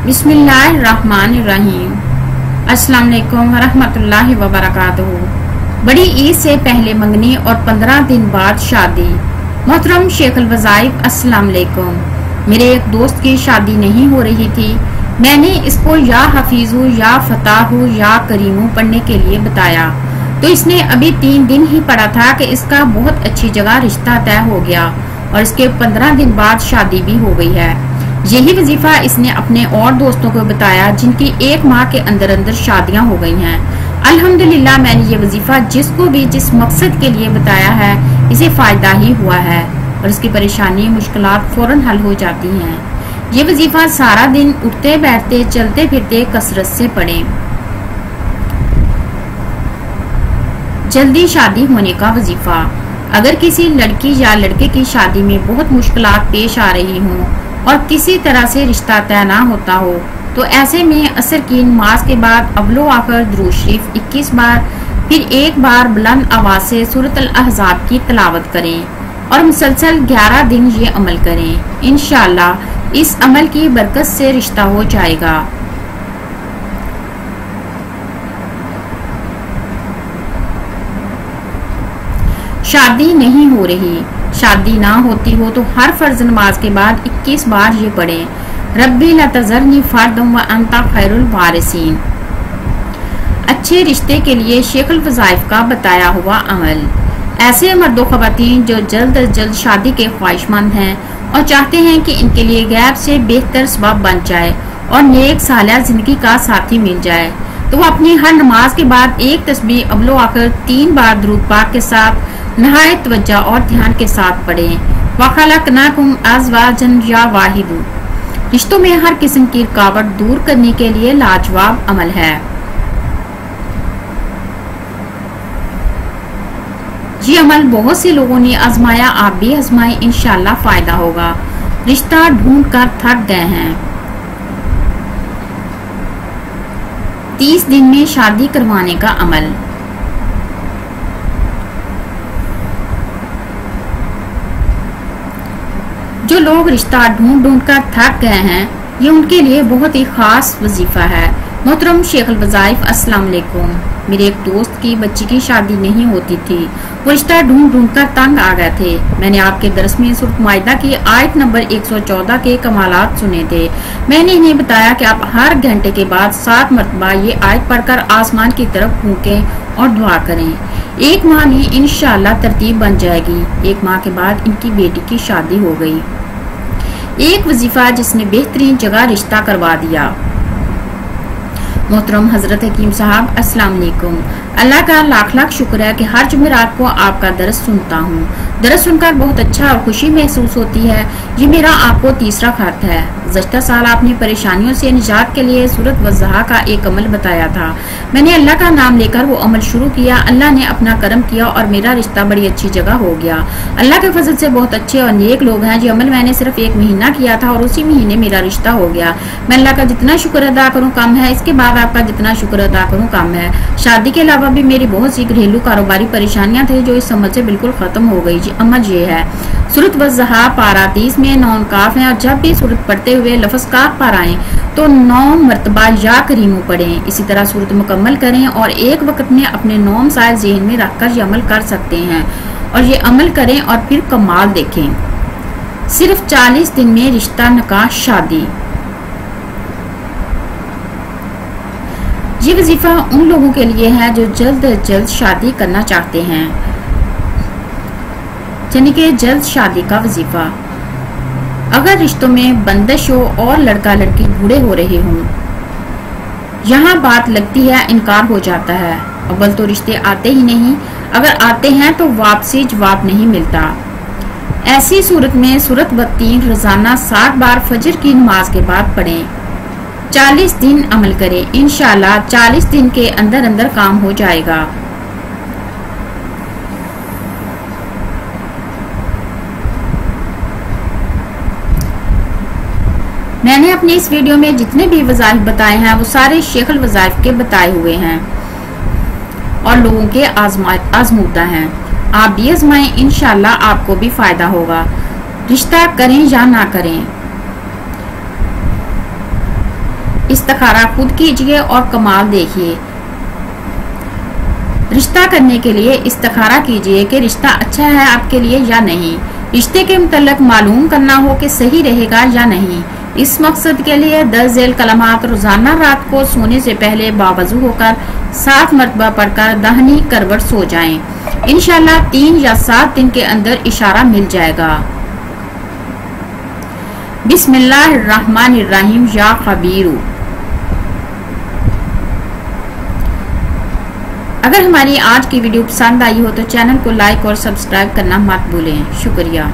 बिस्मिल्लाहिर्रहमानिर्रहीम। अस्सलाम वालेकुम वरहमतुल्लाहि वबरकातुहू। बड़ी ईद से पहले मंगनी और 15 दिन बाद शादी। मोहतरम शेख अल वज़ाइफ अस्सलाम वालेकुम। मेरे एक दोस्त की शादी नहीं हो रही थी। मैंने इसको या हफीजू या फताहू या करीमू पढ़ने के लिए बताया तो इसने अभी 3 दिन ही पढ़ा था कि इसका बहुत अच्छी जगह रिश्ता तय हो गया और इसके 15 दिन बाद शादी भी हो गई है। यही वजीफा इसने अपने और दोस्तों को बताया जिनकी 1 माह के अंदर अंदर शादियां हो गई हैं। अल्हम्दुलिल्लाह मैंने ये वजीफा जिसको भी जिस मकसद के लिए बताया है इसे फायदा ही हुआ है और इसकी परेशानी मुश्किलात फौरन हल हो जाती हैं। ये वजीफा सारा दिन उठते बैठते चलते फिरते कसरत से पढ़ें। जल्दी शादी होने का वजीफा। अगर किसी लड़की या लड़के की शादी में बहुत मुश्किलात पेश आ रही हों और किसी तरह से रिश्ता तय ना होता हो तो ऐसे में असर की नमाज के बाद अव्वलो आखिर दुरूद शरीफ 21 बार फिर 1 बार बुलंद आवाज से सूरत अल अहज़ाब की तिलावत करें और मुसलसल 11 दिन ये अमल करें। इंशाअल्लाह इस अमल की बरकत से रिश्ता हो जाएगा। शादी नहीं हो रही। शादी ना होती हो तो हर फर्ज नमाज के बाद 21 बार ये पढ़ें, रब्बी ला तज़रनी फर्दम व अंता खैरुल वारिसीन। अच्छे रिश्ते के लिए शेख अल वज़ाइफ का बताया हुआ अमल। ऐसे मर्दो ख़वातीन जो जल्द अज जल्द शादी के ख्वाहिशमंद हैं और चाहते हैं कि इनके लिए गैब से बेहतर सबब बन जाए और नेक सालिहा जिंदगी का साथी मिल जाए तो वो अपनी हर नमाज के बाद एक तस्बीह अव्वलो आखिर 3 बार दुरूद पाक के साथ नहायत तवज्जो और ध्यान के साथ पढ़ें। वखलकनाकुम अज़वाजन या वाहिदू। रिश्तों में हर किस्म की रुकावट दूर करने के लिए लाजवाब अमल है। ये अमल बहुत से लोगों ने आजमाया, आप भी आजमाएं, इंशाल्लाह फायदा होगा। रिश्ता ढूंढ कर थक गए हैं। 30 दिन में शादी करवाने का अमल। जो लोग रिश्ता ढूंढ ढूंढ कर थक गए हैं ये उनके लिए बहुत ही खास वजीफा है। मोहतरम शेख अल वज़ाइफ अस्सलाम वालेकुम। मेरे एक दोस्त की बच्ची की शादी नहीं होती थी, वो रिश्ता ढूंढ ढूंढ कर तंग आ गए थे। मैंने आपके दरस में सूरत माइदा की आयत नंबर 114 के कमालात सुने थे। मैंने इन्हें बताया कि आप हर घंटे के बाद 7 मरतबा ये आयत पढ़कर आसमान की तरफ फूकें और दुआ करें। 1 माह में इंशाअल्लाह तरतीब बन जाएगी। 1 माह के बाद इनकी बेटी की शादी हो गई। एक वजीफा जिसने बेहतरीन जगह रिश्ता करवा दिया। मोहतरम हजरत हकीम साहब अस्सलाम वालेकुम। अल्लाह का लाख लाख शुक्र है कि हर जुमेरात को आपका दरस सुनता हूँ। दरस सुनकर बहुत अच्छा और खुशी महसूस होती है। ये मेरा आपको तीसरा खत है। गुज़श्ता साल आपने परेशानियों से निजात के लिए सूरत वज़्ज़हा का एक अमल बताया था। मैंने अल्लाह का नाम लेकर वो अमल शुरू किया। अल्लाह ने अपना करम किया और मेरा रिश्ता बड़ी अच्छी जगह हो गया। अल्लाह के फजल से बहुत अच्छे और नेक लोग हैं। ये अमल मैंने सिर्फ 1 महीना किया था और उसी महीने मेरा रिश्ता हो गया। मैं अल्लाह का जितना शुक्र अदा करूँ कम है, इसके बाद आपका जितना शुक्र अदा करूँ कम है। शादी के अलावा भी मेरी बहुत सी घरेलू कारोबारी परेशानियां थी जो इस अमल से बिल्कुल खत्म हो गई। अमल ये है, सूरत वज़्ज़हा पारा 30 में 9 काफ है और जब भी सूरत पढ़ते हुए लफ्ज़ काफ पर आए तो 9 मरतबा या करीमू पढ़ें। इसी तरह सूरत मुकम्मल करें और एक वक्त में अपने 9 मसाइल ज़हन में रखकर ये अमल कर सकते हैं और ये अमल करें और फिर कमाल देखें। सिर्फ 40 दिन में रिश्ता, निकाह, शादी। ये वजीफा उन लोगों के लिए है जो जल्द अज जल्द शादी करना चाहते हैं, यानी कि जल्द शादी का वजीफा। अगर रिश्तों में बंदिश हो और लड़का लड़की बूढ़े हो रहे हों, यहाँ बात लगती है इनकार हो जाता है। अव्वल तो रिश्ते आते ही नहीं, अगर आते हैं तो वापसी जवाब नहीं मिलता। ऐसी सूरत में सूरत बत्तीन रोजाना 7 बार फजर की नमाज के बाद पढ़ें। 40 दिन अमल करें। इंशाअल्लाह 40 दिन के अंदर अंदर काम हो जाएगा। मैंने अपने इस वीडियो में जितने भी वज़ाइफ बताए हैं वो सारे शेख अल वज़ाइफ के बताए हुए हैं और लोगों के आजमूदा हैं। आप भी आजमाएं, इंशाअल्लाह आपको भी फायदा होगा। रिश्ता करें या ना करें, इस्तिखारा खुद कीजिए और कमाल देखिए। रिश्ता करने के लिए इस्तिखारा कीजिए कि रिश्ता अच्छा है आपके लिए या नहीं। रिश्ते के मुतल्लिक मालूम करना हो कि सही रहेगा या नहीं। इस मकसद के लिए 10 झेल कलमात रोजाना रात को सोने से पहले बावजू होकर 7 मरतबा पढ़कर दाहिनी करवट सो जाएं। इंशाल्लाह 3 या 7 दिन के अंदर इशारा मिल जाएगा। बिस्मिल्लाहिर्रहमानिर्रहीम या खबीरू। अगर हमारी आज की वीडियो पसंद आई हो तो चैनल को लाइक और सब्सक्राइब करना मत भूलें। शुक्रिया।